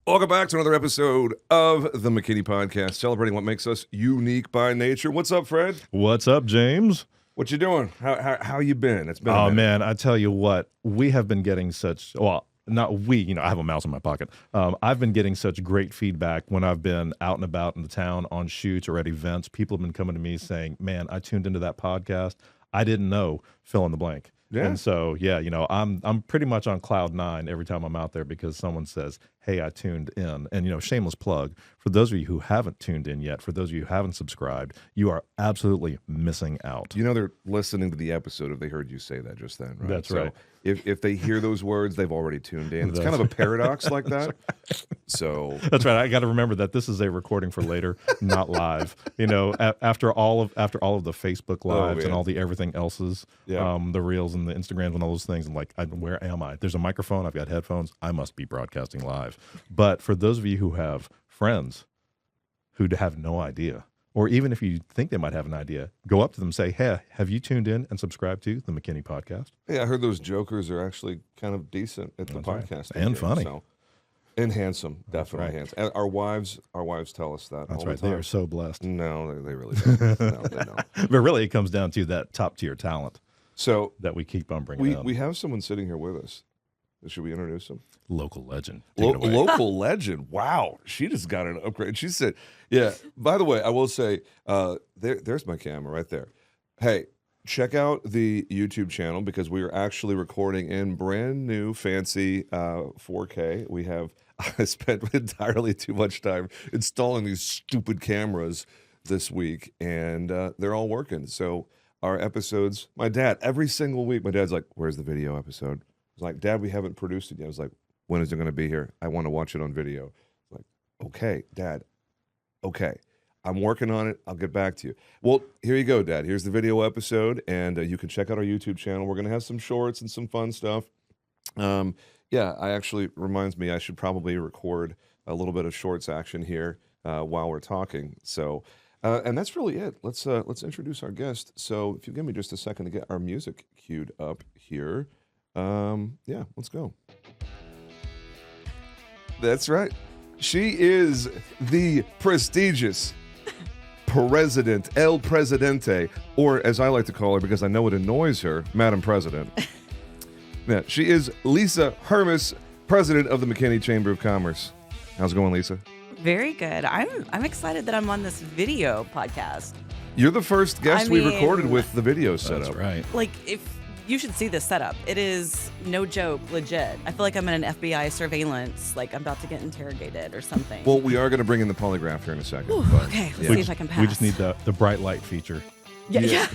Welcome back to another episode of the McKinney Podcast, celebrating what makes us unique by nature. What's up, Fred? What's up, James? What you doing? How you been? It's been a minute. Man, I tell you what, we have been getting such, well, not we, I have a mouse in my pocket. I've been getting such great feedback when I've been out and about in the town on shoots or at events. People have been coming to me saying, man, I tuned into that podcast. I didn't know, fill in the blank. Yeah. And so, I'm pretty much on cloud nine every time I'm out there because someone says, hey, I tuned in. And, shameless plug, for those of you who haven't tuned in yet, for those of you who haven't subscribed, you are absolutely missing out. They're listening to the episode if they heard you say that just then, right? That's right. If they hear those words, they've already tuned in. It's kind of a paradox like that. So that's right. I got to remember that this is a recording for later, not live. After all of the Facebook lives and all the everything else's, the reels and the Instagrams and all those things, and where am I? There's a microphone. I've got headphones. I must be broadcasting live. But for those of you who have friends who have no idea, or even if you think they might have an idea, go up to them and say, hey, have you tuned in and subscribed to the McKinney Podcast? Yeah, I heard those jokers are actually kind of decent at the podcast. Right. And funny. And handsome, definitely handsome. And our wives tell us that. That's all right. the time. They are so blessed. No, they really don't. No, they don't. But really, it comes down to that top tier talent that we keep on bringing in. We have someone sitting here with us. Should we introduce him? Local legend. Local legend. Wow. She just got an upgrade. She said, yeah, by the way, I will say, there's my camera right there. Hey, check out the YouTube channel because we are actually recording in brand new fancy 4K. I spent entirely too much time installing these stupid cameras this week, and they're all working. So our episodes, my dad, every single week, my dad's like, where's the video episode? I was like, Dad, we haven't produced it yet. I was like, when is it going to be here? I want to watch it on video. I was like, okay, Dad. Okay. I'm working on it. I'll get back to you. Well, here you go, Dad. Here's the video episode, and you can check out our YouTube channel. We're going to have some shorts and some fun stuff. I actually reminds me I should probably record a little bit of shorts action here while we're talking. So, and that's really it. Let's introduce our guest. So if you give me just a second to get our music queued up here. Let's go. That's right. She is the prestigious President, El Presidente, or as I like to call her because I know it annoys her, Madam President. Yeah, she is Lisa Hermes, President of the McKinney Chamber of Commerce. How's it going, Lisa? Very good. I'm excited that I'm on this video podcast. You're the first guest we recorded with the video setup. That's right. If you should see this setup. It is no joke, legit. I feel like I'm in an FBI surveillance, like I'm about to get interrogated or something. Well, we are going to bring in the polygraph here in a second. Ooh, okay, let's see if I can pass. We just need the bright light feature. Yeah.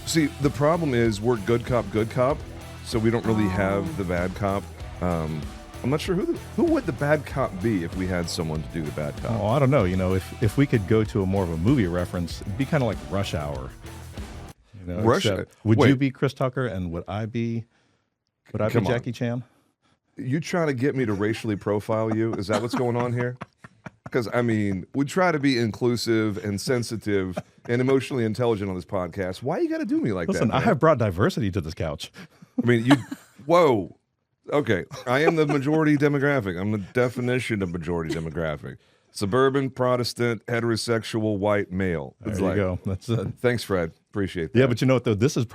See, the problem is we're good cop, so we don't really have the bad cop. I'm not sure who would the bad cop be if we had someone to do the bad cop. Oh, I don't know. If we could go to a more of a movie reference, it'd be kind of like Rush Hour. Would you be Chris Tucker and would I be Jackie Chan? You trying to get me to racially profile you? Is that what's going on here? Because, we try to be inclusive and sensitive and emotionally intelligent on this podcast. Why you got to do me like that? Listen, I have brought diversity to this couch. Whoa. Okay, I am the majority demographic. I'm the definition of majority demographic. Suburban, Protestant, heterosexual, white male. There you go. That's it. Thanks, Fred. Appreciate that. Yeah, but you know what though? This is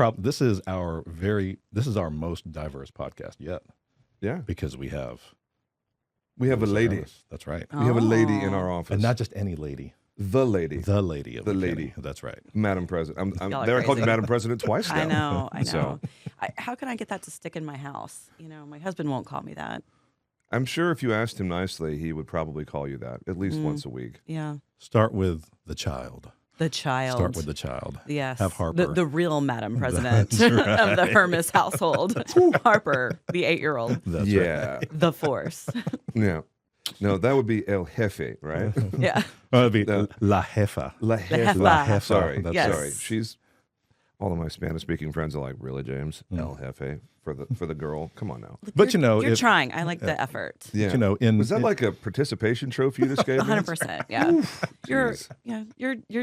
our most diverse podcast yet. Yeah, because we have a lady. Hermes. That's right. We have a lady in our office, and not just any lady. The lady. The lady of the McKinney. lady. That's right. Madam President. There I called you Madam President twice now. I know. So. How can I get that to stick in my house? My husband won't call me that. I'm sure if you asked him nicely, he would probably call you that at least once a week. Yeah. Start with the child. The child. Start with the child. Yes. Have Harper. The real Madam President of the Hermes household. Harper, the 8-year-old. That's right. The force. Yeah. No, that would be El Jefe, right? Yeah. Well, it'd be La Jefa. La Jefa. La Jefa. Sorry. Yes. Sorry. She's all of my Spanish-speaking friends are like, really, James? El Jefe for the girl? Come on now. But you're trying. I like the effort. Yeah. But, was that like a participation trophy you just gave me? 100%. Yeah. Oof, You're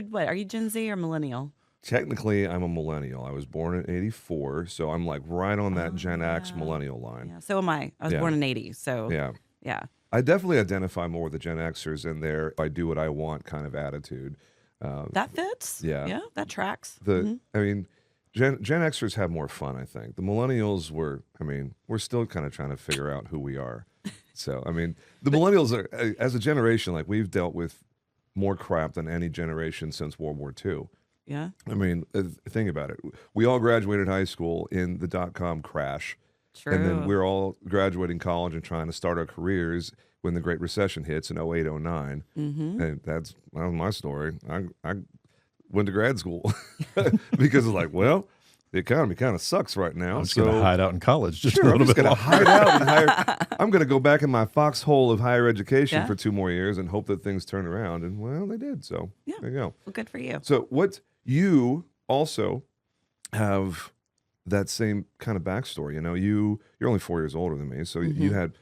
what? Are you Gen Z or millennial? Technically, I'm a millennial. I was born in '84, so I'm like right on that Gen X millennial line. Yeah. So am I. I was born in '80. So yeah. I definitely identify more with the Gen Xers in their I do what I want kind of attitude. That fits. Yeah. That tracks. I mean, Gen Xers have more fun, I think. The millennials we're still kind of trying to figure out who we are. So, I mean, the millennials are, as a generation, like we've dealt with more crap than any generation since World War II. Yeah. I mean, think about it. We all graduated high school in the dot-com crash. True. And then we're all graduating college and trying to start our careers when the Great Recession hits in 08, 09. And that was my story. I went to grad school because it's like, well, the economy kind of sucks right now. I'm just going to hide out in college just a I'm little just bit going to longer. hide out and I'm going to go back in my foxhole of higher education for 2 more years and hope that things turn around. And, well, they did. So there you go. Well, good for you. So you also have that same kind of backstory. You know, you're only 4 years older than me. So you had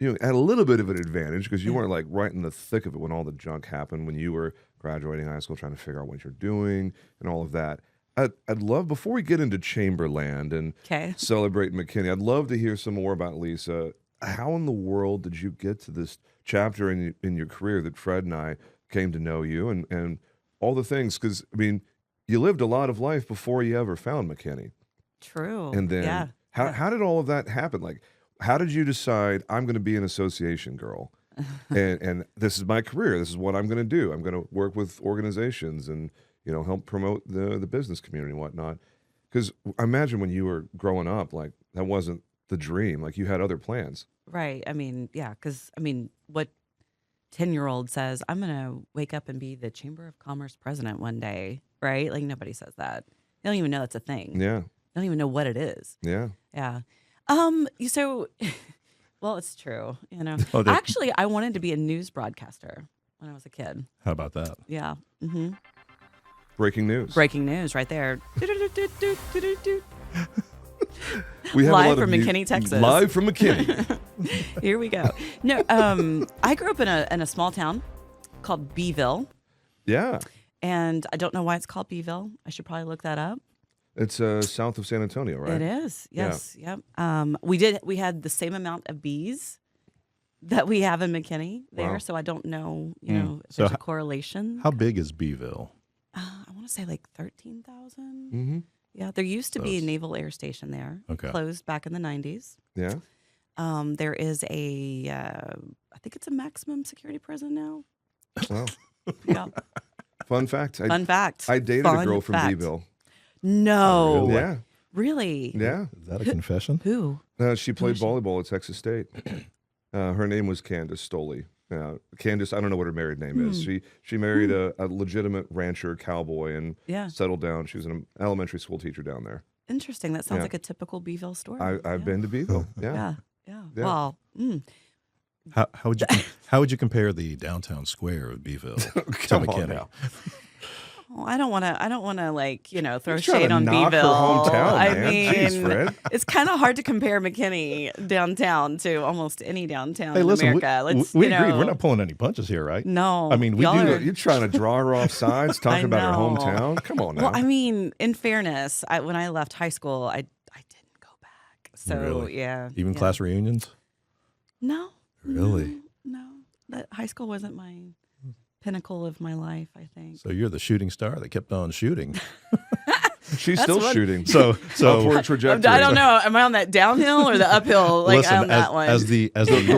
a little bit of an advantage because you weren't like right in the thick of it when all the junk happened, when you were graduating high school, trying to figure out what you're doing and all of that. I'd love, before we get into Chamberland and celebrate McKinney, I'd love to hear some more about Lisa. How in the world did you get to this chapter in your career that Fred and I came to know you and all the things? Because, I mean, you lived a lot of life before you ever found McKinney. True. And then how did all of that happen? Like, how did you decide I'm going to be an association girl? and this is my career. This is what I'm going to do. I'm going to work with organizations and help promote the business community and whatnot. Because I imagine when you were growing up, like that wasn't the dream. Like you had other plans. Right. I mean, because what 10-year-old says, I'm going to wake up and be the Chamber of Commerce president one day, right? Like nobody says that. They don't even know that's a thing. Yeah. They don't even know what it is. Yeah. Yeah. So, well, it's true. Actually, I wanted to be a news broadcaster when I was a kid. How about that? Yeah. Breaking news. Breaking news right there. We have live from McKinney, Texas. Live from McKinney. Here we go. No, I grew up in a small town called Beeville. Yeah. And I don't know why it's called Beeville. I should probably look that up. It's south of San Antonio, right? It is. Yes. Yeah. Yep. We had the same amount of bees that we have in McKinney there. Wow. So I don't know, if there's a correlation. How big is Beeville? I want to say like 13,000. Yeah. There used to be a Naval Air Station there. Okay. Closed back in the 90s. Yeah. There is I think it's a maximum security prison now. Wow. Yeah. Fun fact. Fun fact. I dated a girl from Beeville. No. Oh, really? Yeah. Really? Yeah. Is that a confession? Who? She played volleyball at Texas State. Her name was Candace Stoley. Candace, I don't know what her married name is. She married a legitimate rancher cowboy and settled down. She was an elementary school teacher down there. Interesting. That sounds like a typical Beeville story. I've been to Beeville. Yeah. Yeah. Wow. How would you compare the downtown square of Beeville to McKinney? Oh, I don't want to throw You're shade on knock Beeville. her hometown, I man. mean, Jeez, Fred. It's kind of hard to compare McKinney downtown to almost any downtown Hey, listen, in America. we agreed. We're not pulling any punches here, right? No. I mean, we do. You're trying to draw her off sides, talking about her hometown. Come on now. Well, I mean, in fairness, when I left high school, I didn't go back. So really? yeah. Even class reunions? No. Really? No. That high school wasn't my pinnacle of my life, I think. So you're the shooting star that kept on shooting. She's still shooting. So upward trajectory. I don't know. Am I on that downhill or the uphill? Like listen, on that one. As the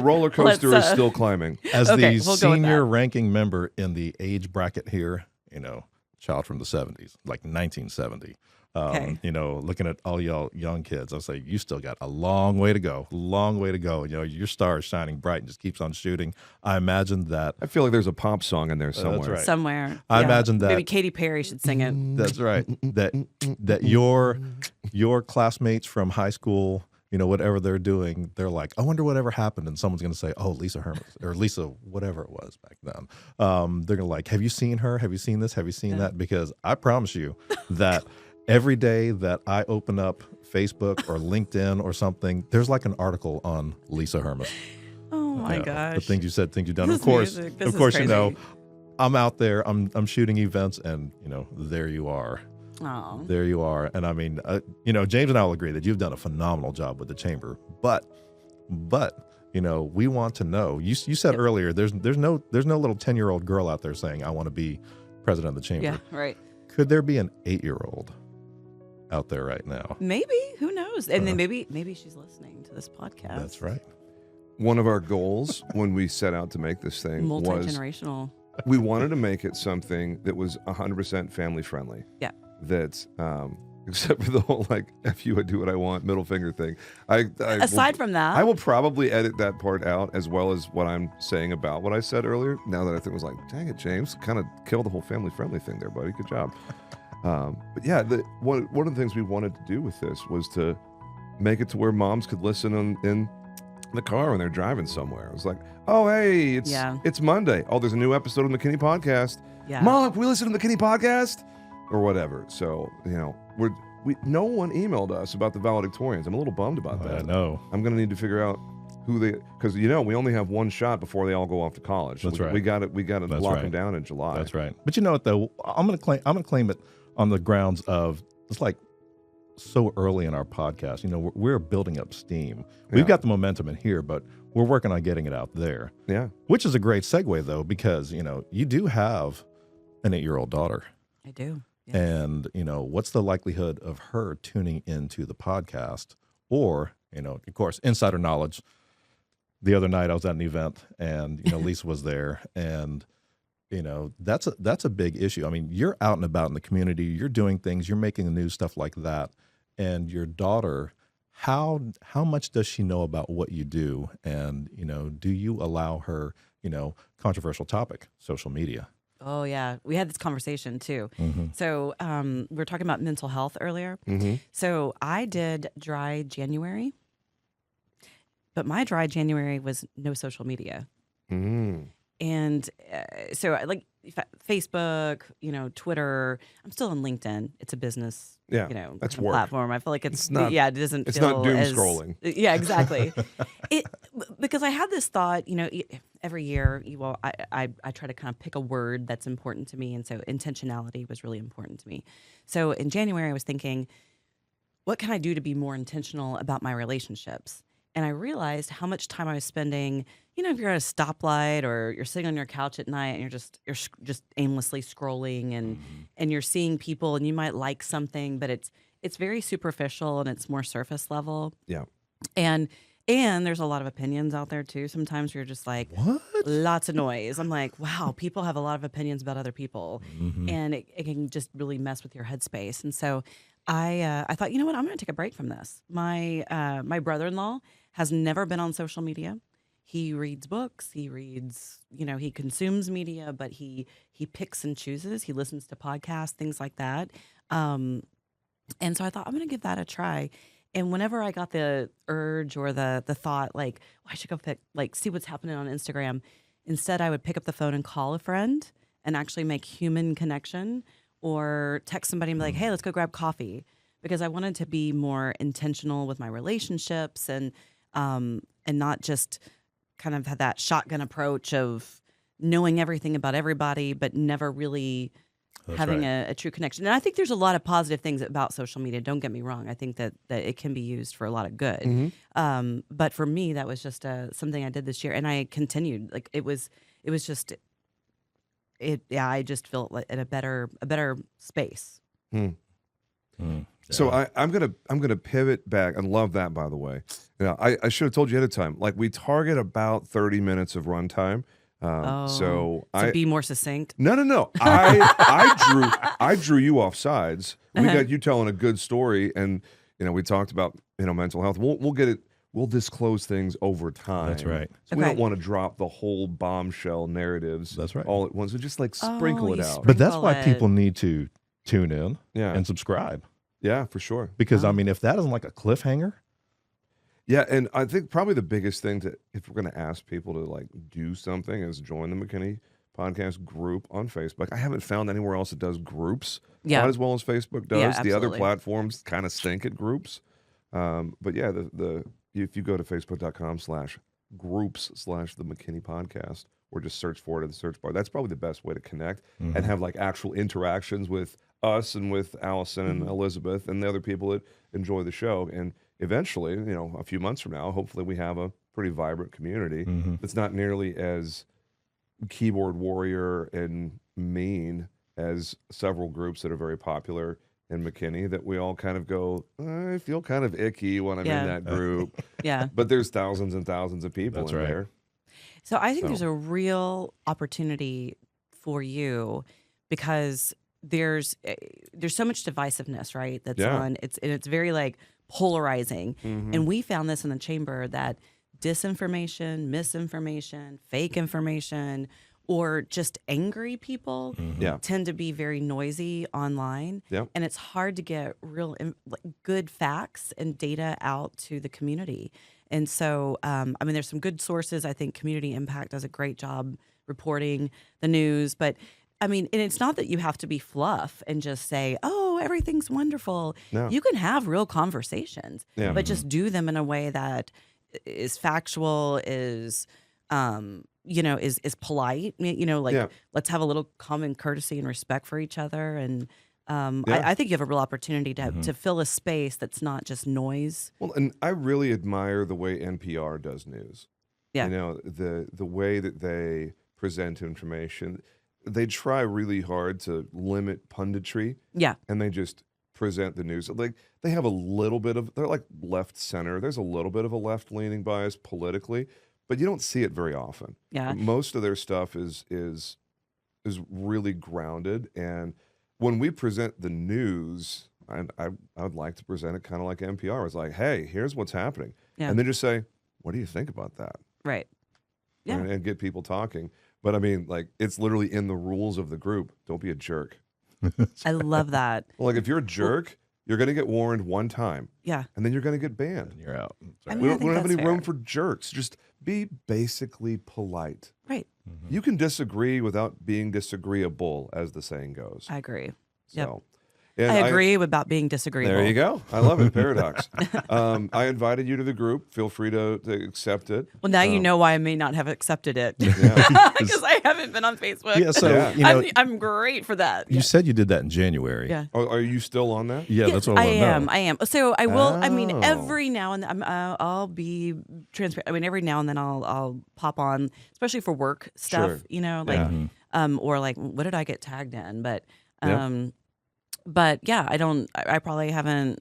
roller coaster is still climbing. As okay, the we'll senior ranking member in the age bracket here, child from the 70s, like 1970. Looking at all y'all young kids, I'll say you still got a long way to go. Your star is shining bright and just keeps on shooting. I imagine that. I feel like there's a pop song in there somewhere. That's right. Somewhere. I imagine that. Maybe Katy Perry should sing it. That's right. That your classmates from high school, whatever they're doing, they're like, I wonder whatever happened, and someone's going to say, oh, Lisa Hermes or Lisa whatever it was back then. They're going to like, have you seen her? Have you seen this? Have you seen that? Because I promise you that. Every day that I open up Facebook or LinkedIn or something, there's like an article on Lisa Hermes. Oh my gosh! The things you said, things you've done. This Of course, crazy. I'm out there. I'm shooting events, and there you are. Oh. There you are. And I mean, James and I will agree that you've done a phenomenal job with the chamber. But we want to know. You said earlier, there's no little 10-year-old girl out there saying, I want to be president of the chamber. Yeah, right. Could there be an 8-year-old out there right now? Maybe. Who knows? And then maybe she's listening to this podcast. That's right. One of our goals when we set out to make this thing was multi-generational. We wanted to make it something that was 100% family friendly. Yeah. That's except for the whole F you, I do what I want, middle finger thing. Aside from that, I will probably edit that part out, as well as what I'm saying about what I said earlier. Now that I think it was dang it, James, kind of killed the whole family friendly thing there, buddy. Good job. But yeah, one of the things we wanted to do with this was to make it to where moms could listen in the car when they're driving somewhere. It was oh, hey, it's Monday. Oh, there's a new episode of the McKinney Podcast. Yeah. Mom, can we listen to the McKinney Podcast? Or whatever. So, no one emailed us about the valedictorians. I'm a little bummed about that. I know. I'm going to need to figure out who because we only have one shot before they all go off to college. That's right. We got to lock them down in July. That's right. But you know what though? I'm going to claim it on the grounds of it's so early in our podcast. We're building up steam. We've got the momentum in here, but we're working on getting it out there. Yeah. Which is a great segue though, because you do have an 8-year-old daughter. I do. Yes. And, what's the likelihood of her tuning into the podcast? Or, of course, insider knowledge. The other night I was at an event and, Lisa was there. And, that's a big issue. I mean, you're out and about in the community. You're doing things. You're making the news, stuff like that. And your daughter, how much does she know about what you do? And, do you allow her, controversial topic, social media? Oh, yeah. We had this conversation, too. Mm-hmm. So we were talking about mental health earlier. Mm-hmm. So I did dry January, but my dry January was no social media. Mm. And so Facebook, Twitter. I'm still on LinkedIn. It's a business, that's work. Platform. I feel like it's not. It doesn't. It's feel not doom as, scrolling. Yeah, exactly. Because I had this thought. Every year, I try to kind of pick a word that's important to me, and so intentionality was really important to me. So in January, I was thinking, what can I do to be more intentional about my relationships? And I realized how much time I was spending. If you're at a stoplight or you're sitting on your couch at night and you're just aimlessly scrolling and you're seeing people and you might like something, but it's very superficial and it's more surface level. Yeah. And there's a lot of opinions out there too. Sometimes you're just like, what? Lots of noise. I'm like, wow, people have a lot of opinions about other people, and it can just really mess with your headspace. And so I thought, I'm going to take a break from this. My brother-in-law has never been on social media. He reads books. He reads, he consumes media, but he picks and chooses. He listens to podcasts, things like that. And so I thought, I'm going to give that a try. And whenever I got the urge or the thought, I should go see what's happening on Instagram, instead I would pick up the phone and call a friend and actually make human connection, or text somebody and be like, hey, let's go grab coffee, because I wanted to be more intentional with my relationships and not just kind of have that shotgun approach of knowing everything about everybody, but never really having a true connection. And I think there's a lot of positive things about social media. Don't get me wrong. I think that it can be used for a lot of good. But for me, that was just something I did this year, and I continued. It was just I just felt like in a better space. So I'm gonna pivot back. I love that, by the way. I should have told you ahead of time. We target about 30 minutes of runtime. So be more succinct. No. I drew you off sides. We got you telling a good story, and we talked about mental health. We'll get it. We'll disclose things over time. That's right. So we don't want to drop the whole bombshell narratives. That's right. All at once. So just sprinkle it out. But that's why people need to tune in and subscribe. Yeah, for sure. Because if that isn't like a cliffhanger. Yeah, and I think probably the biggest thing if we're going to ask people to do something is join the McKinney Podcast group on Facebook. I haven't found anywhere else that does groups quite as well as Facebook does. Yeah, the other platforms kind of stink at groups. But yeah, if you go to facebook.com/groups/the McKinney Podcast, or just search for it in the search bar, that's probably the best way to connect and have actual interactions with us and with Allison and Elizabeth and the other people that enjoy the show. And eventually, a few months from now, hopefully we have a pretty vibrant community. Mm-hmm. It's not nearly as keyboard warrior and mean as several groups that are very popular in McKinney that we all kind of go, I feel kind of icky when I'm in that group. Yeah. But there's thousands and thousands of people That's in right. there. So I think there's a real opportunity for you because there's so much divisiveness, right? That's on it's very like polarizing. Mm-hmm. And we found this in the chamber that disinformation, misinformation, fake information, or just angry people tend to be very noisy online. Yep. And it's hard to get real good facts and data out to the community. And so, I mean, there's some good sources. I think Community Impact does a great job reporting the news. But, I mean, and it's not that you have to be fluff and just say, oh, everything's wonderful. No. You can have real conversations, Yeah. but just do them in a way that is factual, is is polite. Let's have a little common courtesy and respect for each other. And I think you have a real opportunity to fill a space that's not just noise. Well, and I really admire the way NPR does news. Yeah. You know, the way that they present information, they try really hard to limit punditry. Yeah. And they just present the news. Like they have a little bit of, they're like left center. There's a little bit of a left leaning bias politically, but you don't see it very often. Yeah. Most of their stuff is really grounded. And when we present the news, I would like to present it kind of like NPR. It's like, hey, here's what's happening. Yeah. And then just say, what do you think about that? Right. Yeah. And get people talking. But I mean, like, it's literally in the rules of the group. Don't be a jerk. I love that. Well, like, if you're a jerk, you're going to get warned one time. Yeah. And then you're going to get banned. And you're out. I We mean, don't have any that's room fair. for jerks. Just be basically polite. Right. You can disagree without being disagreeable, as the saying goes. I agree. So, I and agree about being disagreeable. There you go. I love it. Paradox. I invited you to the group. Feel free to accept it. Well, now you know why I may not have accepted it. Yeah. Because I haven't been on Facebook. Yeah, so Yeah. you know, I'm great for that. you said you did that in January. Yeah. Oh, are you still on that? Yeah, Yes, that's what I want to know. I am. So I will. I mean, Oh. every now and then I'll be transparent. I mean, every now and then I'll pop on, especially for work stuff. Sure. You know, like Yeah. or like what did I get tagged in? But Yep. but yeah, I don't. I probably haven't.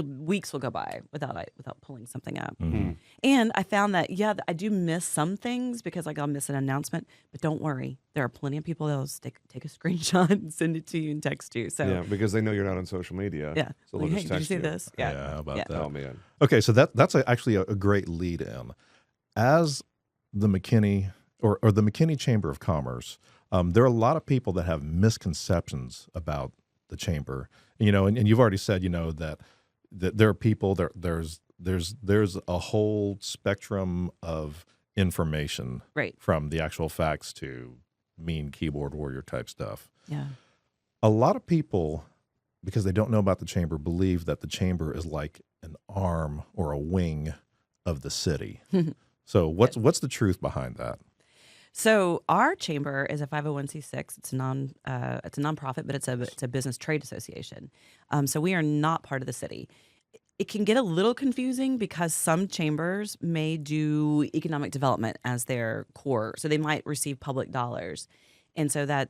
Weeks will go by without pulling something up. And I found that I do miss some things because like I'll miss an announcement. But don't worry, there are plenty of people that'll take a screenshot and send it to you and text you. So Yeah, because they know you're not on social media. yeah. So Like, they'll hey, just did you text see you. this? Yeah, how about Yeah. that? Oh, man. Okay, so that's actually a great lead in. As the McKinney or the McKinney Chamber of Commerce, there are a lot of people that have misconceptions about the chamber. You know, and you've already said, you know, that there are people there's a whole spectrum of information, Right. from the actual facts to mean keyboard warrior type stuff. Yeah. A lot of people, because they don't know about the chamber, believe that the chamber is like an arm or a wing of the city. So what's the truth behind that? So our chamber is a 501c6. It's a nonprofit, but it's a business trade association. So we are not part of the city. It can get a little confusing because some chambers may do economic development as their core. So they might receive public dollars. And so that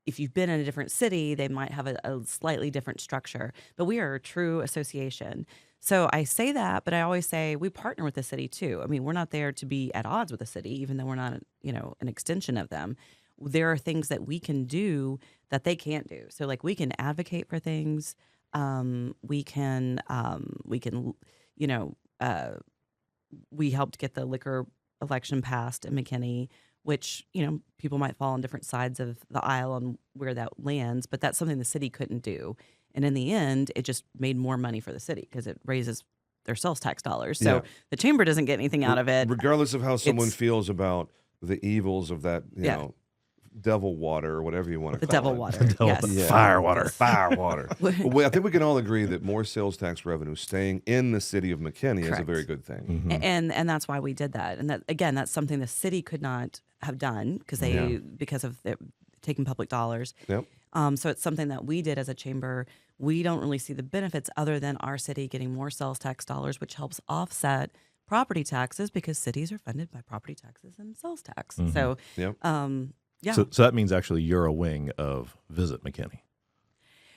if you've been in a different city, they might have a slightly different structure. But we are a true association. So I say that, but I always say we partner with the city too. I mean, we're not there to be at odds with the city, even though we're not, an extension of them. There are things that we can do that they can't do. So like we can advocate for things. We helped get the liquor election passed in McKinney, which, people might fall on different sides of the aisle on where that lands, but that's something the city couldn't do. And in the end, it just made more money for the city because it raises their sales tax dollars. So Yeah. the chamber doesn't get anything out of it. Regardless of how someone It's- feels about the evils of that, you know, devil water or whatever you want to The call devil it. water. Yes. Yeah. Fire water. Fire water. Well, I think we can all agree that more sales tax revenue staying in the city of McKinney is a Correct. very good thing. Mm-hmm. And that's why we did that. And that, again, that's something the city could not have done because of taking public dollars. Yep. So it's something that we did as a chamber. We don't really see the benefits other than our city getting more sales tax dollars, which helps offset property taxes because cities are funded by property taxes and sales tax. So, Yep. yeah. So that means actually you're a wing of Visit McKinney.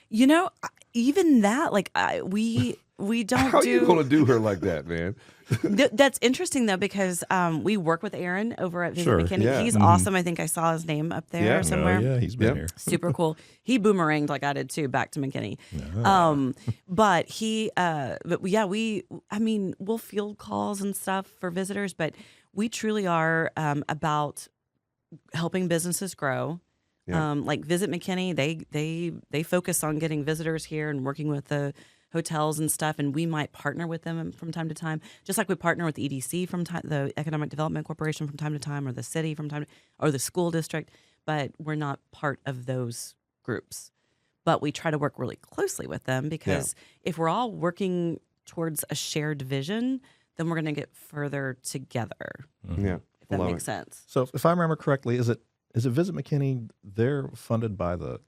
You know, even that, like we don't How do. are you going to do her like that, man? That's interesting though because we work with Aaron over at Visit Sure. McKinney. Yeah. He's awesome. I think I saw his name up there Yeah. somewhere. Oh, yeah, he's been here. Super cool. He boomeranged like I did too back to McKinney. But I mean, we'll field calls and stuff for visitors, but we truly are about helping businesses grow. Yeah. Like Visit McKinney, they focus on getting visitors here and working with the hotels and stuff, and we might partner with them from time to time, just like we partner with EDC the Economic Development Corporation from time to time, or the city from time, or the school district. But we're not part of those groups. But we try to work really closely with them because if we're all working towards a shared vision, then we're going to get further together. Yeah. If that Love makes it. sense. So if I remember correctly, is it Visit McKinney? They're funded by the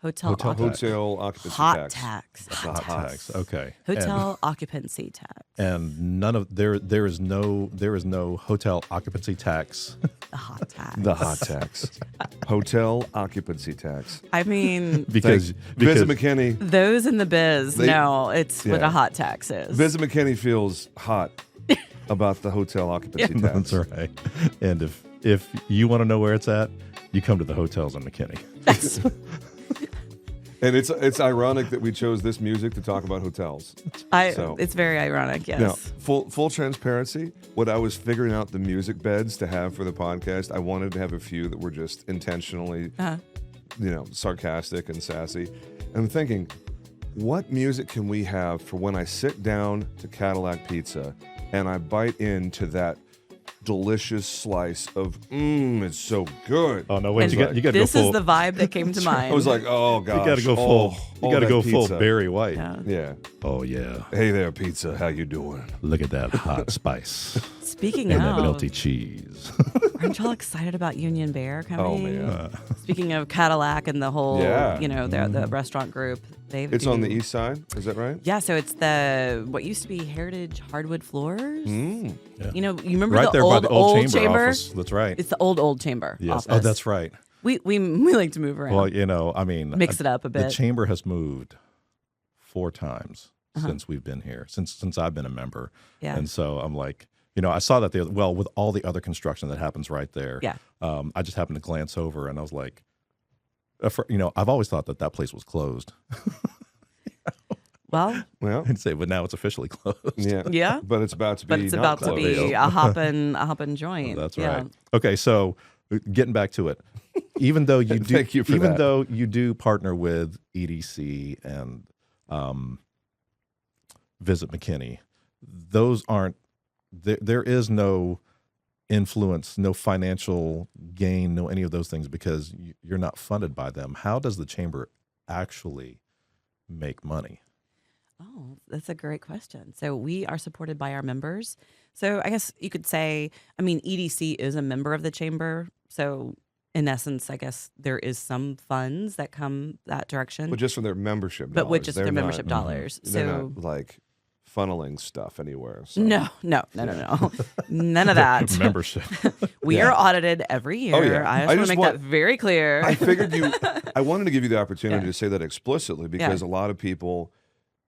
Hotel Hotel occupancy. Hotel occupancy Hot tax. tax. hot tax. Okay. Hotel occupancy tax. And none of there is no hotel occupancy tax. The hot tax. The hot tax. Hotel occupancy tax. I mean, because Visit McKinney. those in the biz know it's what Yeah. a hot tax is. Visit McKinney feels hot about the hotel occupancy tax. That's right. And if you want to know where it's at, you come to the hotels in McKinney. And it's ironic that we chose this music to talk about hotels. So- It's very ironic, yes. Now, full transparency, when I was figuring out the music beds to have for the podcast, I wanted to have a few that were just intentionally, sarcastic and sassy. And I'm thinking, what music can we have for when I sit down to Cadillac Pizza and I bite into that delicious slice of it's so good. Oh no, wait! And You got to go this full. is the vibe that came to mind. I was like, oh gosh, you got to go full. You got to go full pizza. Barry White. Yeah. Oh yeah. Hey there, pizza. How you doing? Look at that hot spice Speaking and of, that melty cheese. aren't y'all excited about Union Bear coming? Oh man, Speaking of Cadillac and the whole, the restaurant group, it's on the east side. Is that right? Yeah, so it's what used to be Heritage Hardwood Floors. Mm. Yeah. You remember Right the there by the old chamber, chamber? office. That's right. It's the old chamber. Yes. Office. Oh, that's right. We like to move around. Well, I mean, Mix it up a bit. The chamber has moved 4 times since we've been here, since I've been a member. Yeah. And so I'm like, I saw that with all the other construction that happens right there. Yeah. I just happened to glance over and I was like, I've always thought that place was closed. Well, I'd say, but now it's officially closed. yeah. But it's about to be. But it's not about to closed. be a hoppin' joint. That's Yeah. right. Okay, so getting back to it, even though you do, Thank you for that. though you do partner with EDC and Visit McKinney, those aren't. There is no influence, no financial gain, no any of those things because you're not funded by them. How does the chamber actually make money? Oh, that's a great question. So we are supported by our members. So I guess you could say, EDC is a member of the chamber. So in essence, I guess there is some funds that come that direction. But just from their membership. But with dollars. just They're their not- membership dollars. They're So not like funneling stuff anywhere. So. no. None of that. Membership. We are audited every year. Oh, yeah. I just want to make that very clear. I figured I wanted to give you the opportunity to say that explicitly because Yeah. a lot of people,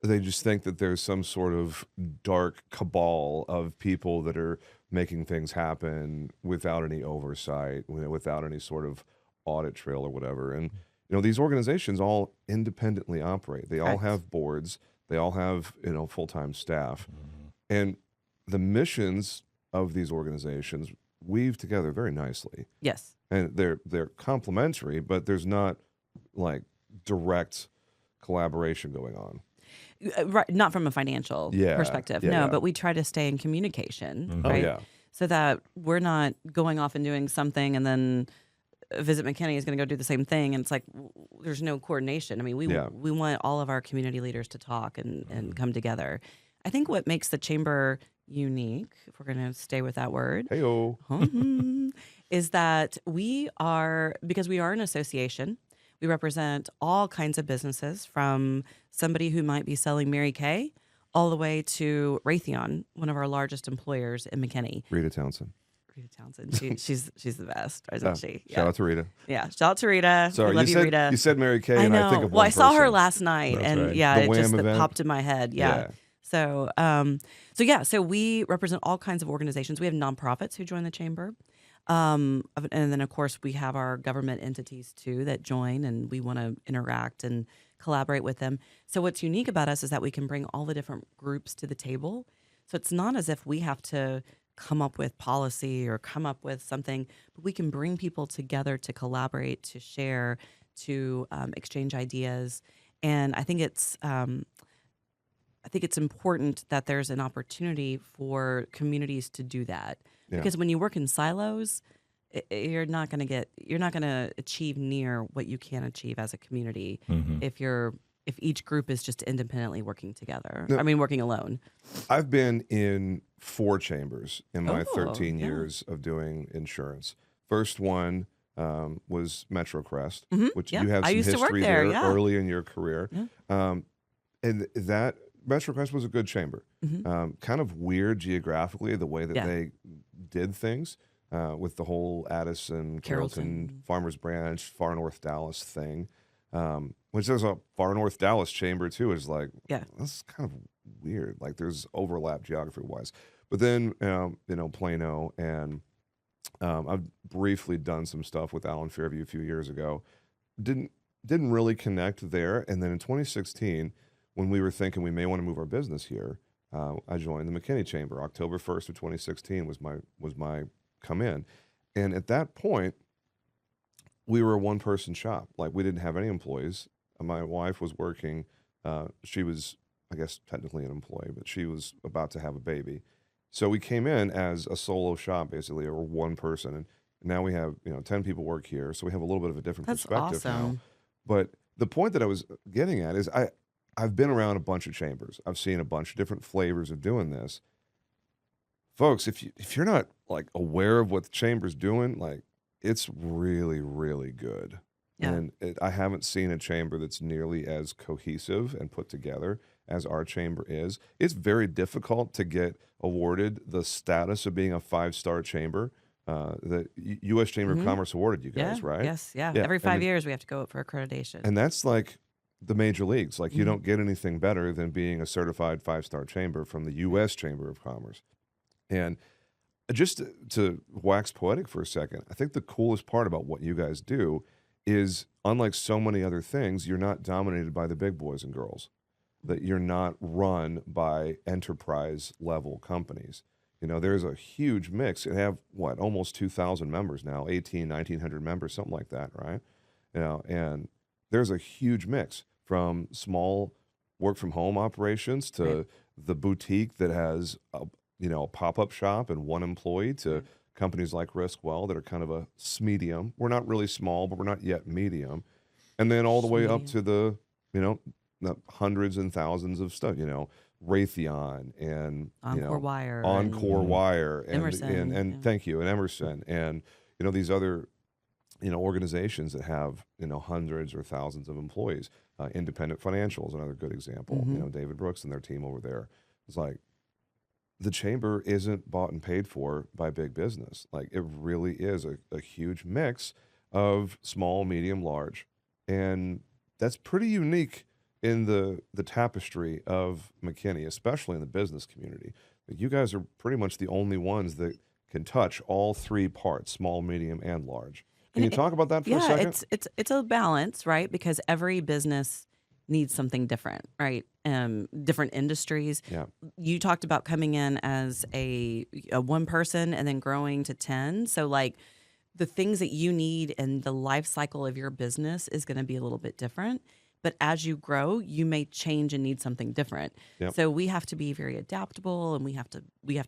they just think that there's some sort of dark cabal of people that are making things happen without any oversight, without any sort of audit trail or whatever. And, these organizations all independently operate. They all Correct. have boards. They all have, full-time staff. And the missions of these organizations weave together very nicely. Yes. And they're complementary, but there's not like direct collaboration going on. Right, not from a financial Yeah, perspective, yeah. no, but we try to stay in communication, Oh right? yeah. So that we're not going off and doing something and then Visit McKinney is going to go do the same thing. And it's like, there's no coordination. We want all of our community leaders to talk and come together. I think what makes the chamber unique, if we're going to stay with that word, Heyo. is that because we are an association, we represent all kinds of businesses from somebody who might be selling Mary Kay all the way to Raytheon, one of our largest employers in McKinney. Rita Townsend. Rita Townsend. She's the best, isn't she? Yeah. Shout out to Rita. Yeah. Shout out to Rita. Sorry, we love you, Rita. You said Mary Kay, I and know. I think of well, one I saw her person. last night, That's and right. yeah, The it Wham just event? popped in my head. Yeah. So we represent all kinds of organizations. We have nonprofits who join the chamber. And then, of course, we have our government entities, too, that join, and we want to interact and collaborate with them. So what's unique about us is that we can bring all the different groups to the table. So it's not as if we have to come up with policy or come up with something, but we can bring people together to collaborate, to share, to exchange ideas. And I think it's important that there's an opportunity for communities to do that. Yeah. Because when you work in silos, you're not going to achieve near what you can achieve as a community if each group is just independently working together. No. I mean, working alone. I've been in 4 chambers in my Oh, 13 yeah. years of doing insurance. First one was Metro Crest, which yeah. you have I some used to work history there, there yeah. early in your career. Yeah. And that Metro Crest was a good chamber. Kind of weird geographically, the way that Yeah. they did things with the whole Addison, Carrollton, Farmers Branch, Far North Dallas thing. Which there's a Far North Dallas chamber too. It's like, Yeah. that's kind of weird. Like there's overlap geography wise. But then, Plano, and I've briefly done some stuff with Alan Fairview a few years ago. Didn't really connect there. And then in 2016, when we were thinking we may want to move our business here, I joined the McKinney Chamber. October 1st of 2016 was my come in. And at that point, we were a one-person shop. Like, we didn't have any employees. My wife was working. She was, I guess, technically an employee, but she was about to have a baby. So we came in as a solo shop, basically, or one person. And now we have, 10 people work here. So we have a little bit of a different That's perspective now. awesome. But the point that I was getting at is I've been around a bunch of chambers. I've seen a bunch of different flavors of doing this. Folks, if you're not like aware of what the chamber's doing, like, it's really, really good. Yeah. And I haven't seen a chamber that's nearly as cohesive and put together as our chamber is. It's very difficult to get awarded the status of being a 5-star chamber. The U.S. Chamber of Commerce awarded you guys, Yeah. right? Yes. Yeah. Yeah, Every and 5 years, we have to go up for accreditation. And that's like the major leagues. Like, you don't get anything better than being a certified 5-star chamber from the U.S. Chamber of Commerce. And just to wax poetic for a second, I think the coolest part about what you guys do is, unlike so many other things, you're not dominated by the big boys and girls, that you're not run by enterprise level companies. There's a huge mix. You have, almost 2,000 members now, 1,900 members, something like that, right? And there's a huge mix from small work from home operations to the boutique that has a pop-up shop and one employee, to companies like RiskWell that are kind of a medium. We're not really small, but we're not yet medium. And then all the way up to the hundreds and thousands of stuff, Raytheon and Encore Wire. Encore Wire and Emerson, and yeah. thank you, and Emerson, and these other organizations that have hundreds or thousands of employees. Independent Financial is another good example. David Brooks and their team over there. It's like, the chamber isn't bought and paid for by big business. Like, it really is a huge mix of small, medium, large. And that's pretty unique in the tapestry of McKinney, especially in the business community. You guys are pretty much the only ones that can touch all 3 parts, small, medium, and large. Can you talk about that for a second? It's a balance, right? Because every business needs something different, right? Different industries. Yeah. You talked about coming in as a one person and then growing to 10. So like the things that you need in the life cycle of your business is going to be a little bit different. But as you grow, you may change and need something different. Yep. So we have to be very adaptable, and we have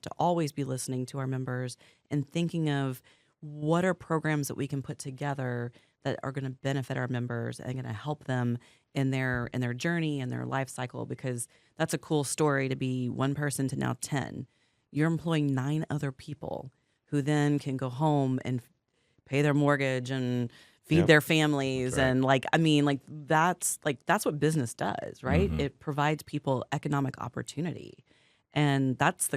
to always be listening to our members and thinking of what are programs that we can put together that are going to benefit our members and going to help them in their journey and their life cycle, because that's a cool story to be one person to now 10. You're employing 9 other people who then can go home and pay their mortgage and feed their families. And like, I mean, like that's what business does, right? It provides people economic opportunity. And that's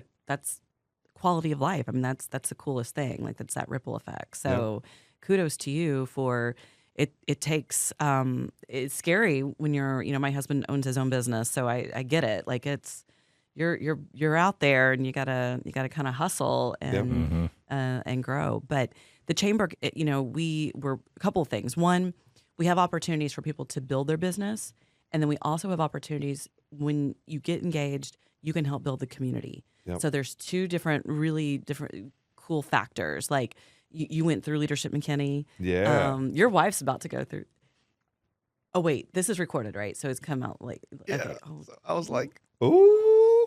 quality of life. I mean, that's the coolest thing. Like that's that ripple effect. So kudos to you for it. It takes, it's scary when my husband owns his own business. So I get it. Like you're out there and you gotta kind of hustle and grow. But the chamber, we were a couple of things. One, we have opportunities for people to build their business. And then we also have opportunities when you get engaged, you can help build the community. Yep. So there's two really different cool factors. Like you went through Leadership McKinney. Yeah. Your wife's about to go through. Oh, wait, this is recorded, right? So it's come out late. Yeah. Okay. Oh. So I was like, ooh.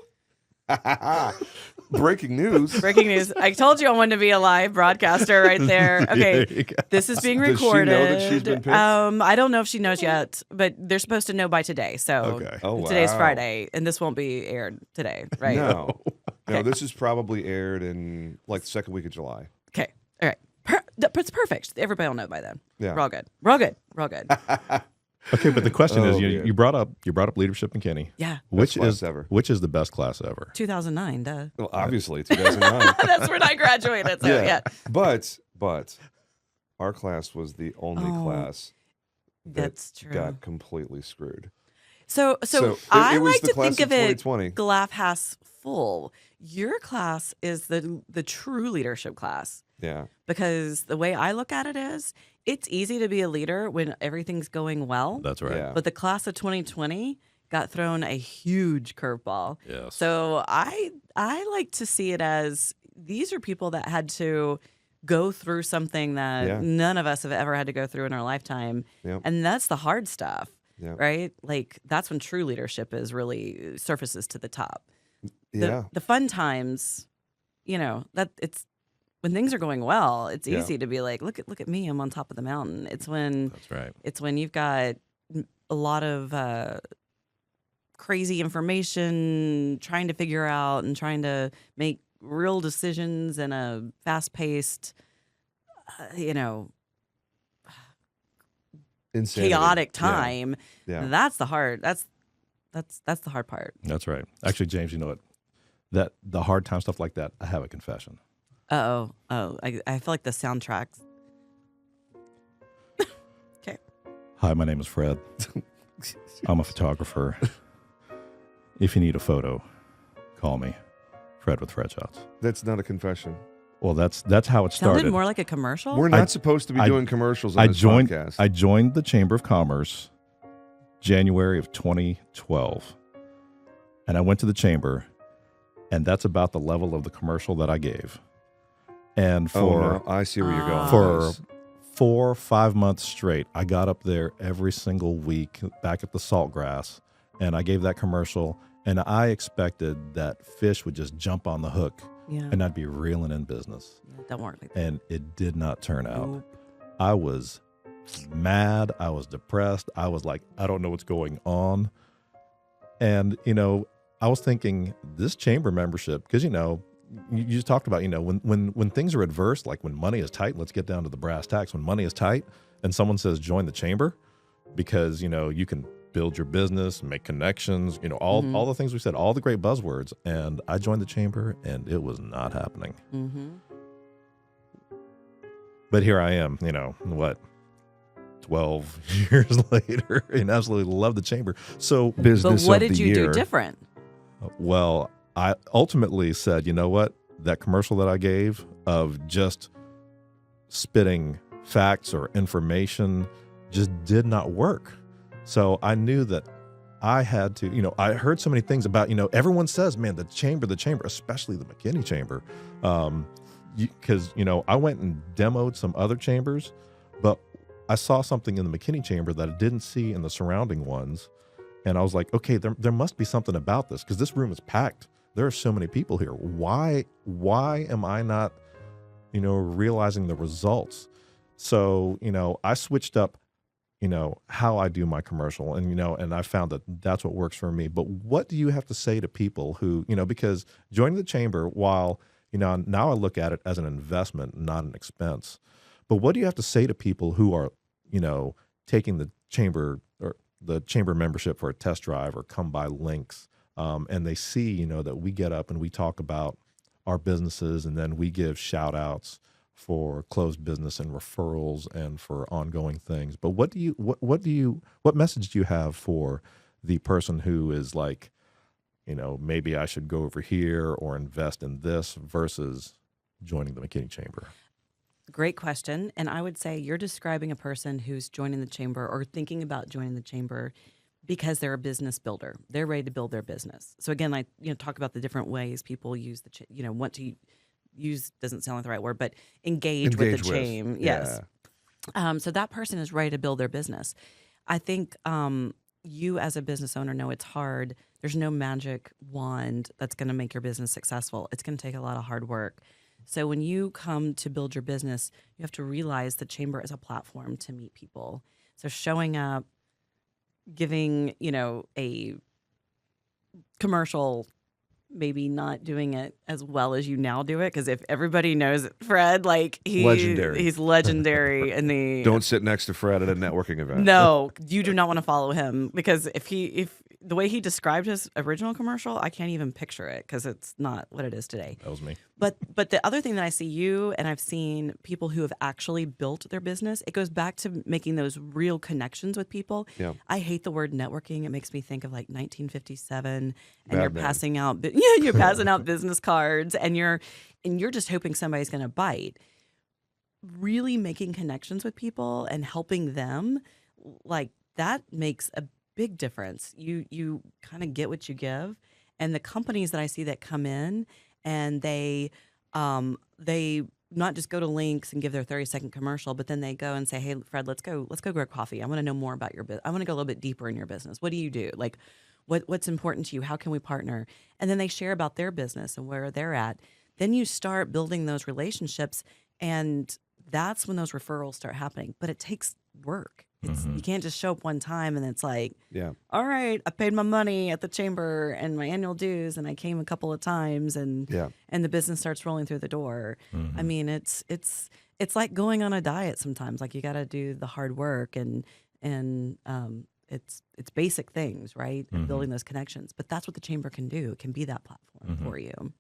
Breaking news. Breaking news. I told you I wanted to be a live broadcaster right there. Okay. This is being recorded. Does she know that she's been picked? I don't know if she knows yet, but they're supposed to know by today. So today's Friday, and this won't be aired today, right? No. No, this is probably aired in like the second week of July. Okay. All right. It's perfect. Everybody will know by then. Yeah. We're all good. We're all good. We're all good. Okay, but the question is, you brought up Leadership McKinney. Yeah. Which is the best class ever? 2009. Duh. Well, obviously 2009. That's when I graduated. So yeah. But our class was the only class that's true. Got completely screwed. So I like to think of it glass full. Your class is the true leadership class. Yeah. Because the way I look at it is, it's easy to be a leader when everything's going well. That's right. Yeah. But the class of 2020 got thrown a huge curveball. Yes. So I like to see it as these are people that had to go through something that none of us have ever had to go through in our lifetime. Yep. And that's the hard stuff, right? Like that's when true leadership is really surfaces to the top. Yeah. The fun times, that it's when things are going well, it's easy to be like, look at me, I'm on top of the mountain. It's when that's right. It's when you've got a lot of crazy information trying to figure out and trying to make real decisions in a fast-paced, insanity. Chaotic time. Yeah. That's the hard. That's the hard part. That's right. Actually, James, you know what? That the hard time stuff like that, I have a confession. I feel like the soundtracks. Okay. Hi, my name is Fred. I'm a photographer. If you need a photo, call me, Fred with FredShots. That's not a confession. Well, that's how it started. Sounded more like a commercial. We're not supposed to be doing commercials on this podcast. I joined the Chamber of Commerce January of 2012, and I went to the chamber, and that's about the level of the commercial that I gave. And for I see where you're going. For 4 or 5 months straight, I got up there every single week back at the Saltgrass, and I gave that commercial, and I expected that fish would just jump on the hook, and I'd be reeling in business. Yeah, don't work like that. And it did not turn out. Nope. I was mad. I was depressed. I was like, I don't know what's going on. And, I was thinking this chamber membership, because, you just talked about, when things are adverse, like when money is tight, let's get down to the brass tacks. When money is tight and someone says, join the chamber because, you can build your business, make connections, all the things we said, all the great buzzwords. And I joined the chamber and it was not happening. Mm-hmm. But here I am, 12 years later and absolutely love the chamber. So business. But what did you do different? Well, I ultimately said, you know what? That commercial that I gave of just spitting facts or information just did not work. So I knew that I had to, I heard so many things about, everyone says, man, the chamber, especially the McKinney Chamber. Because, I went and demoed some other chambers, but I saw something in the McKinney Chamber that I didn't see in the surrounding ones. And I was like, okay, there must be something about this because this room is packed. There are so many people here. Why am I not, realizing the results? So, I switched up, how I do my commercial and, and I found that that's what works for me. But what do you have to say to people who, because joining the chamber, while, now I look at it as an investment, not an expense. But what do you have to say to people who are taking the chamber membership for a test drive or come by links, and they see, that we get up and we talk about our businesses, and then we give shout outs for closed business and referrals and for ongoing things. But what message do you have for the person who is like, maybe I should go over here or invest in this versus joining the McKinney Chamber? Great question. And I would say you're describing a person who's joining the chamber or thinking about joining the chamber because they're a business builder. They're ready to build their business. So again, I talk about the different ways people use want to use, doesn't sound like the right word, but engage with the chain. Yes. So that person is ready to build their business. I think you as a business owner know it's hard. There's no magic wand that's going to make your business successful. It's going to take a lot of hard work. So when you come to build your business, you have to realize the chamber is a platform to meet people. So showing up, giving, a commercial, maybe not doing it as well as you now do it. Because if everybody knows Fred, he's legendary in the. Don't sit next to Fred at a networking event. No, you do not want to follow him because if the way he described his original commercial, I can't even picture it because it's not what it is today. That was me. But the other thing that I see you and I've seen people who have actually built their business, it goes back to making those real connections with people. Yeah. I hate the word networking. It makes me think of 1957 and Bad you're man. passing out you're passing out business cards and you're just hoping somebody's going to bite. Really making connections with people and helping them, that makes a big difference. You kind of get what you give. And the companies that I see that come in and they not just go to links and give their 30-second commercial, but then they go and say, "Hey, Fred, let's go grab coffee. I want to know more about your business. I want to go a little bit deeper in your business. What do you do? What's important to you? How can we partner?" And then they share about their business and where they're at. Then you start building those relationships, and that's when those referrals start happening. But it takes work. You can't just show up one time and it's like, all right, I paid my money at the chamber and my annual dues, and I came a couple of times, and the business starts rolling through the door. I mean, it's like going on a diet sometimes. You got to do the hard work, and it's basic things, right? And building those connections. But that's what the chamber can do. It can be that platform for you.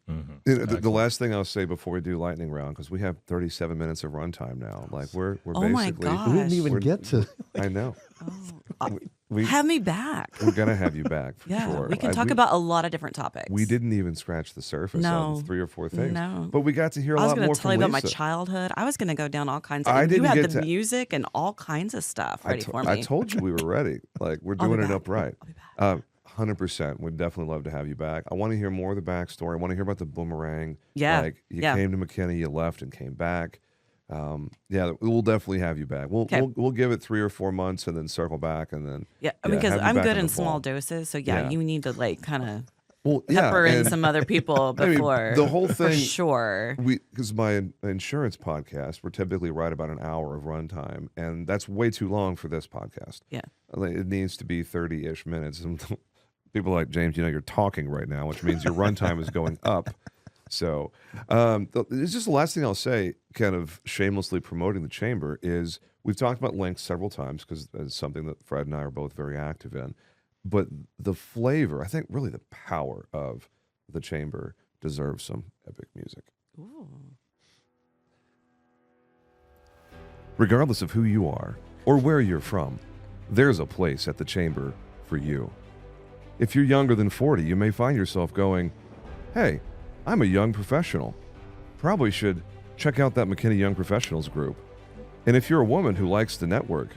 The last thing I'll say before we do lightning round, because we have 37 minutes of runtime now. We're Oh my basically. gosh. We didn't even get to. I know. Have me back. We're gonna have you back for sure. We can talk about a lot of different topics. We didn't even scratch the surface on 3 or 4 things. No. But we got to hear a I was lot going more to tell from you about Lisa. my childhood. I was going to go down all kinds of I You didn't had get the to- music and all kinds of stuff ready for me. I told you we were ready. We're I'll be doing it back. upright. I'll be back. 100%. We'd definitely love to have you back. I want to hear more of the backstory. I want to hear about the boomerang. Yeah. You Yeah. came to McKinney, you left and came back. We'll definitely have you back. We'll give it 3 or 4 months and then circle back and then because have you I'm back good in the fall. small doses. So Yeah. you need to kind of Well, pepper in and- some other people I mean, before. the whole for thing- sure. Because my insurance podcast, we're typically right about an hour of runtime, and that's way too long for this podcast. Yeah. It needs to be 30-ish minutes. And people are like, James, you're talking right now, which means your runtime is going up. So it's just the last thing I'll say, kind of shamelessly promoting the chamber, is we've talked about links several times because it's something that Fred and I are both very active in. But the flavor, I think really the power of the chamber deserves some epic music. Ooh. Regardless of who you are or where you're from, there's a place at the chamber for you. If you're younger than 40, you may find yourself going, "Hey, I'm a young professional. Probably should check out that McKinney Young Professionals group." And if you're a woman who likes to network,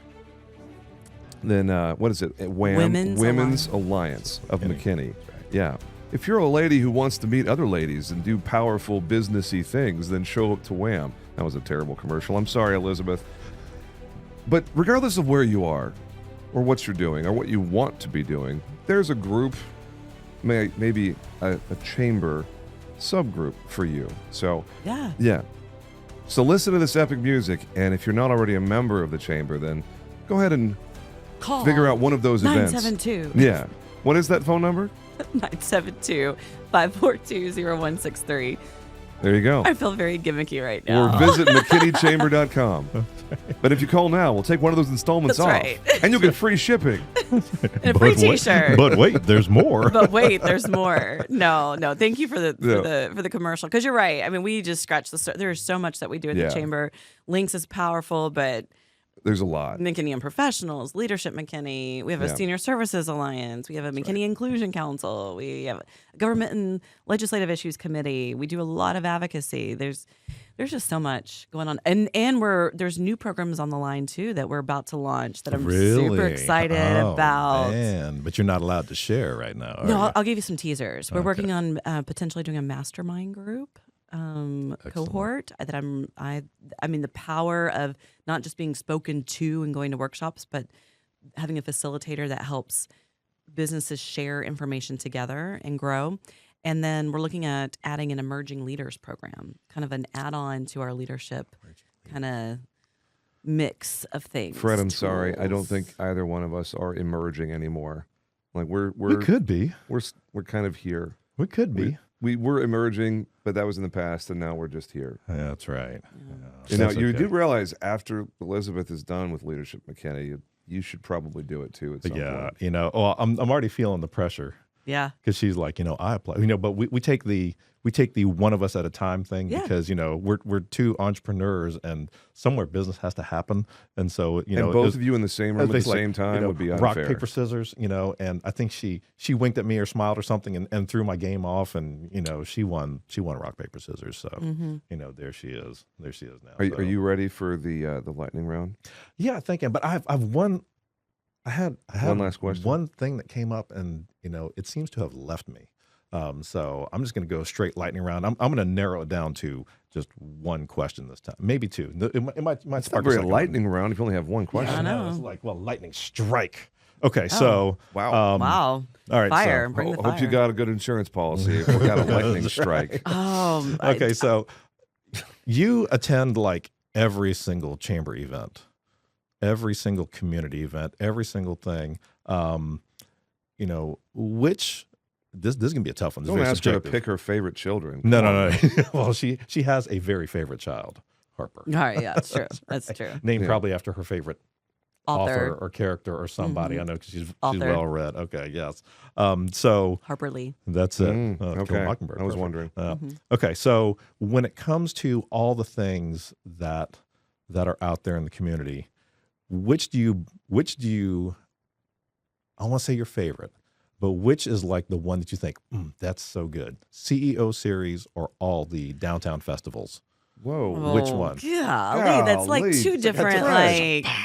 then what is it? Women's Alliance of McKinney. Yeah. If you're a lady who wants to meet other ladies and do powerful businessy things, then show up to Wham. That was a terrible commercial. I'm sorry, Elizabeth. But regardless of where you are, or what you're doing, or what you want to be doing, there's a group, maybe a chamber subgroup for you. So yeah. So listen to this epic music, and if you're not already a member of the chamber, then go ahead and Call figure out one of those events. 972. Yeah. What is that phone number? 972-542-0163. There you go. I feel very gimmicky right now. Or visit McKinneyChamber.com. But if you call now, we'll take one of those installments That's off. right. And you'll get free shipping. And a free T-shirt. But wait, there's more. But wait, there's more. No. Thank you for the commercial, because you're right. I mean, we just scratched the surface. There's so much that we do at the chamber. Links is powerful, but there's a lot. McKinney and Professionals, Leadership McKinney. We have a Senior Services Alliance. We have a McKinney Inclusion Council. We have a Government and Legislative Issues Committee. We do a lot of advocacy. There's just so much going on, and there's new programs on the line too that we're about to launch that I'm super excited about. Man, but you're not allowed to share right now. No, I'll give you some teasers. We're working on potentially doing a mastermind group cohort. That I mean, the power of not just being spoken to and going to workshops, but having a facilitator that helps businesses share information together and grow. And then we're looking at adding an emerging leaders program, kind of an add-on to our leadership kind of mix of things. Fred, I'm sorry. I don't think either one of us are emerging anymore. Like we could be. We're kind of here. We could be. We were emerging, but that was in the past, and now we're just here. Yeah, that's right. Yeah. Now you do realize after Elizabeth is done with Leadership McKinney, you should probably do it too at some point. You know, I'm already feeling the pressure. Yeah, because she's like, I apply, but we take the one of us at a time thing because we're two entrepreneurs and somewhere business has to happen, and so and both of you in the same room at the same time would be unfair. Rock paper scissors, and I think she winked at me or smiled or something and threw my game off, and she won rock paper scissors, so there she is now. Are you ready for the lightning round? Yeah, thinking, but I've won. I had one last question. One thing that came up, and it seems to have left me. So I'm just going to go straight lightning round. I'm going to narrow it down to just one question this time, maybe two. It might spark a lightning round if you only have one question. Yeah, I know. It's like, lightning strike. Okay, so wow. All right, fire. So, Bring the fire. Hope you got a good insurance policy if we got a lightning strike. Okay, so you attend like every single chamber event. Every single community event, every single thing, which this is gonna be a tough one. Don't ask her to pick her favorite children. No. Well, she has a very favorite child, Harper. All right, yeah, that's true. That's true. Named probably after her favorite author or character or somebody. I know because she's well read. Okay, yes. So Harper Lee. That's it. Okay, Mockingbird. I was wondering. Okay, so when it comes to all the things that are out there in the community. Which do you, I want to say your favorite, but which is like the one that you think, that's so good? CEO series or all the downtown festivals? Whoa. Which one? Yeah, that's like two different,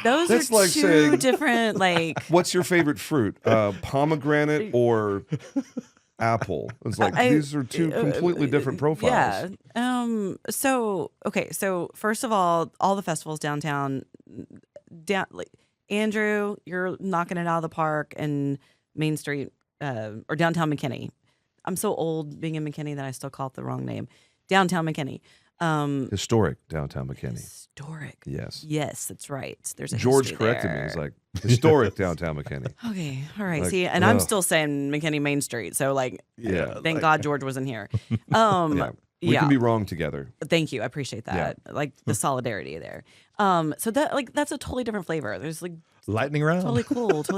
those are like two saying, different, What's your favorite fruit? Pomegranate or apple? It's like, these are two completely different profiles. Yeah. So first of all the festivals downtown, Andrew, you're knocking it out of the park, and Main Street or downtown McKinney. I'm so old being in McKinney that I still call it the wrong name. Downtown McKinney. Historic downtown McKinney. Historic. Yes, that's right. There's a George corrected me. He's like, historic downtown McKinney. Okay, all right. See, and I'm still saying McKinney Main Street. So thank God George wasn't here. We can be wrong together. Thank you. I appreciate that. Like the solidarity there. So that's a totally different flavor. There's lightning round. Totally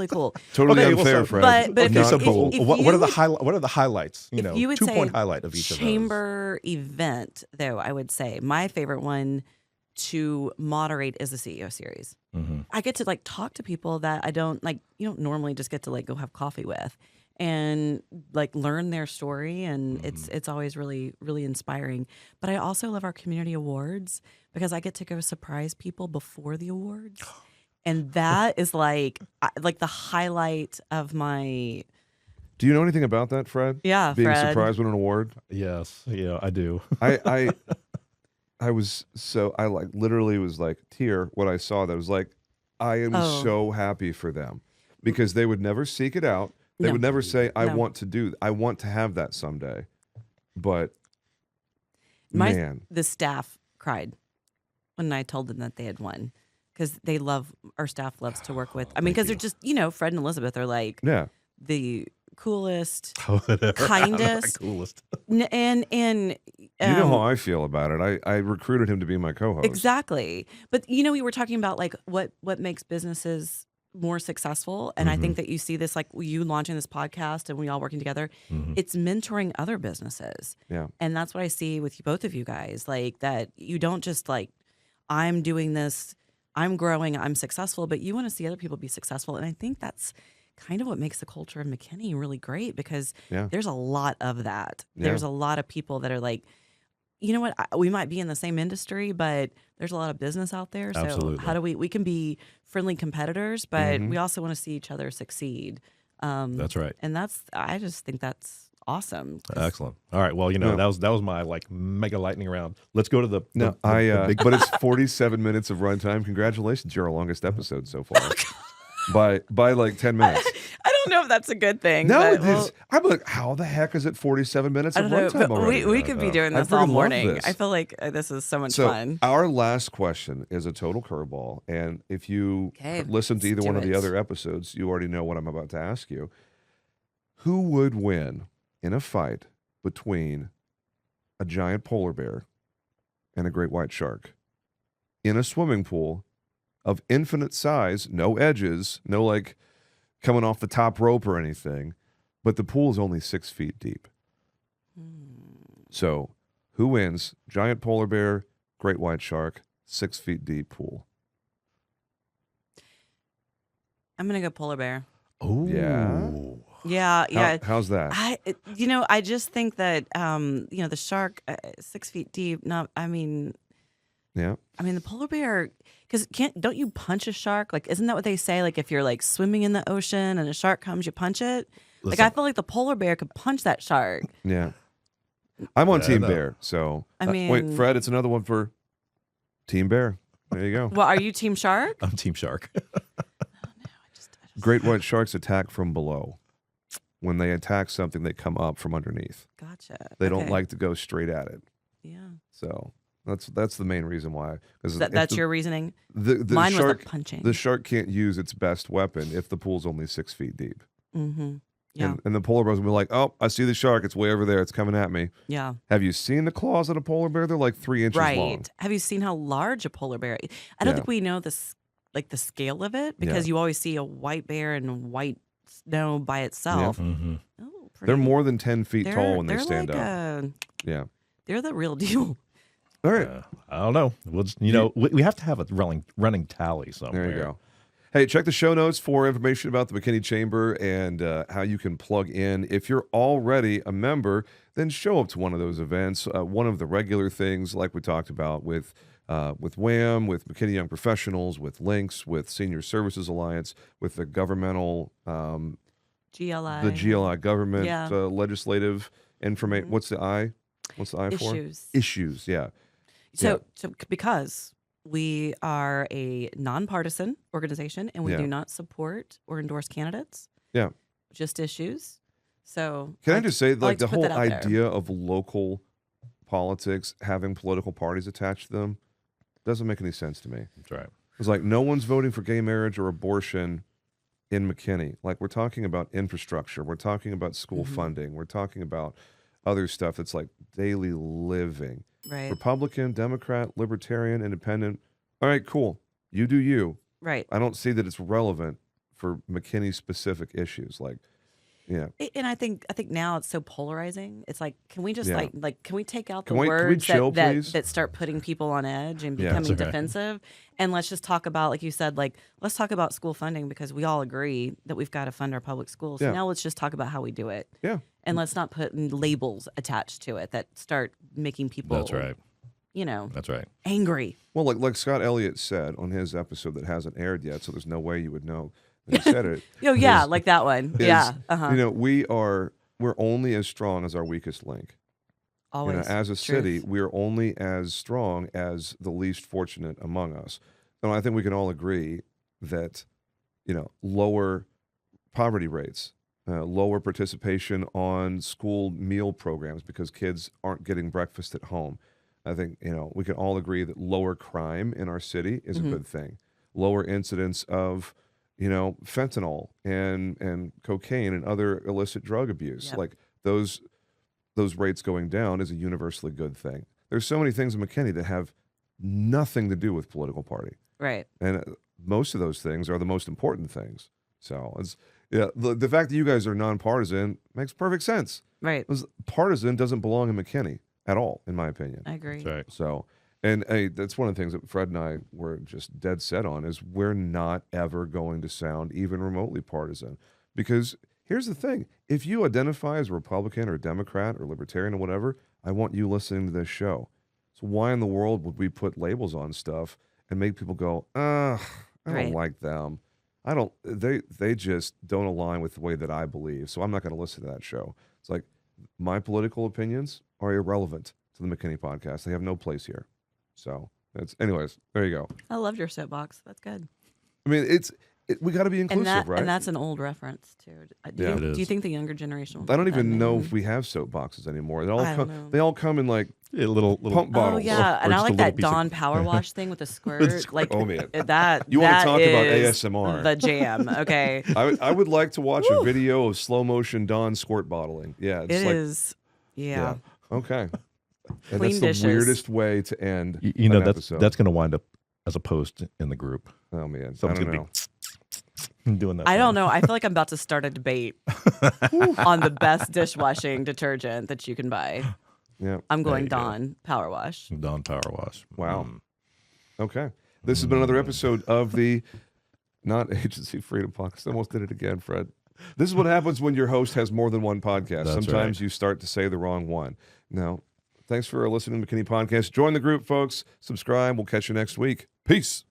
cool. Totally unfair, Fred. But what are the highlights? 2-point highlight of each of those. Chamber event, though, I would say my favorite one to moderate is the CEO series. I get to talk to people that I don't normally just get to go have coffee with. And learn their story, and it's always really, really inspiring. But I also love our community awards because I get to go surprise people before the awards, and that is like the highlight of my. Do you know anything about that, Fred? Yeah, being Fred. surprised with an award. Yes, I do. I was literally was tear when I saw that. I was like, I am so happy for them because they would never seek it out. They would never say, I want to have that someday. But the staff cried when I told them that they had won because our staff loves to work with. I mean, because they're just, Fred and Elizabeth are the coolest, Whatever. kindest, Coolest. and You know how I feel about it. I recruited him to be my co-host. exactly. But we were talking about like what makes businesses more successful, and I think that you see this like you launching this podcast and we all working together. It's mentoring other businesses. Yeah. And that's what I see with you, both of you guys, like that you don't just like, I'm doing this, I'm growing, I'm successful, but you want to see other people be successful. And I think that's kind of what makes the culture of McKinney really great, because there's a lot of that. There's a lot of people that are like, you know what, we might be in the same industry, but there's a lot of business out there. So Absolutely. how do we can be friendly competitors, but we also want to see each other succeed. That's right. And I just think that's awesome. Excellent. All right. Well, that was my like mega lightning round. Let's go to the big. But it's 47 minutes of runtime. Congratulations, you're our longest episode so far. by like 10 minutes. I don't know if that's a good thing. No, but, it is. I'm like, how the heck is it 47 minutes I of don't know, runtime but already? we could be doing I this all freaking love morning. this. I feel like this is so much So fun. our last question is a total curveball, and if you listen to either one of the other episodes, you already know what I'm about to ask you. Who would win in a fight between a giant polar bear and a great white shark in a swimming pool of infinite size, no edges, no like coming off the top rope or anything, but the pool is only 6 feet deep? So who wins? Giant polar bear, great white shark, 6 feet deep pool. I'm gonna go polar bear. Oh Yeah. How's that? I just think that the shark, 6 feet deep. Yeah. I mean the polar bear, because don't you punch a shark? Like, isn't that what they say? Like, if you're like swimming in the ocean and a shark comes, you punch it. Like, I feel like the polar bear could punch that shark. Yeah. I'm on Team Bear. So I mean, wait, Fred, it's another one for Team Bear. There you go. Well, are you Team Shark? I'm Team Shark. Great white sharks attack from below. When they attack something, they come up from underneath. Gotcha. They don't like to go straight at it. Yeah. So that's the main reason why. That's your reasoning? The Mine shark, was the punching. The shark can't use its best weapon if the pool's only 6 feet deep. Mm-hmm. Yeah. And the polar bear's gonna be like, oh, I see the shark. It's way over there. It's coming at me. Yeah. Have you seen the claws of a polar bear? They're like 3 inches long. Right. Have you seen how large a polar bear is? I don't think we know this, like the scale of it, because you always see a white bear and white snow by itself. Yeah. Mm-hmm. Oh, They're more than 10 feet tall when they stand like up. Yeah. They're the real deal. All right. I don't know. We'll just, we have to have a running tally somewhere. There you go. Hey, check the show notes for information about the McKinney Chamber and how you can plug in. If you're already a member, then show up to one of those events. One of the regular things, like we talked about with WHAM, with McKinney Young Professionals, with Links, with Senior Services Alliance, with the governmental, GLI. the GLI government legislative information. What's the I? What's the I for? Issues. Yeah. So because we are a nonpartisan organization and we do not support or endorse candidates. Yeah. Just issues. So can I just say, like, the whole idea there. of local politics having political parties attached to them doesn't make any sense to me. That's right. It's like no one's voting for gay marriage or abortion in McKinney. Like, we're talking about infrastructure. We're talking about school funding. We're talking about other stuff that's like daily living. Right. Republican, Democrat, Libertarian, Independent. All right, cool. You do you. Right. I don't see that it's relevant for McKinney specific issues. Like, yeah. And I think now it's so polarizing. It's like, can we just like can we take out the Can we words chill, that start putting people on edge and becoming defensive? And let's just talk about, like you said, like, let's talk about school funding, because we all agree that we've got to fund our public schools. So now let's just talk about how we do it. Yeah. And let's not put labels attached to it that start making people That's right. That's right. Angry. Well, like Scott Elliott said on his episode that hasn't aired yet, so there's no way you would know that he said it. Oh yeah, like that one. Yeah. We're only as strong as our weakest link. Always. As a city, we're only as strong as the least fortunate among us. And I think we can all agree that, lower poverty rates, lower participation on school meal programs because kids aren't getting breakfast at home. I think, we can all agree that lower crime in our city is a good thing. Lower incidence of, fentanyl and cocaine and other illicit drug abuse. Yep. Like those rates going down is a universally good thing. There's so many things in McKinney that have nothing to do with political party. Right. And most of those things are the most important things. So the fact that you guys are nonpartisan makes perfect sense. Right. Because partisan doesn't belong in McKinney at all, in my opinion. I agree. That's right. So, and that's one of the things that Fred and I were just dead set on is we're not ever going to sound even remotely partisan. Because here's the thing. If you identify as a Republican or a Democrat or Libertarian or whatever, I want you listening to this show. So why in the world would we put labels on stuff and make people go, I don't like them. They just don't align with the way that I believe. So I'm not going to listen to that show. It's like my political opinions are irrelevant to the McKinney podcast. They have no place here. So anyways, there you go. I loved your soapbox. That's good. I mean, we got to be inclusive, right? And that's an old reference too. Do you think the younger generation will I don't get that even know meme? if we have soapboxes anymore. know. They all come in like little pump bottles. Oh yeah, and I just a like little that piece of- Dawn power wash thing with the squirt. Like, oh man, that you want to talk about is ASMR? The jam. Okay, I would like to watch a video of slow motion Dawn squirt bottling. Yeah, it is. Yeah. Okay. And Clean that's dishes. the weirdest way to end. that's episode. that's going to wind up as a post in the group. Oh man, Someone's I don't gonna know. be doing that. I don't know. I feel like I'm about to start a debate on the best dishwashing detergent that you can buy. Yeah. I'm going you go. Dawn Power Wash. Dawn Power Wash. Wow. Okay. This has been another episode of the Not Agency Freedom Podcast. I almost did it again, Fred. This is what happens when your host has more than one podcast. That's Sometimes right. you start to say the wrong one. Now, thanks for listening to McKinney Podcast. Join the group, folks. Subscribe. We'll catch you next week. Peace.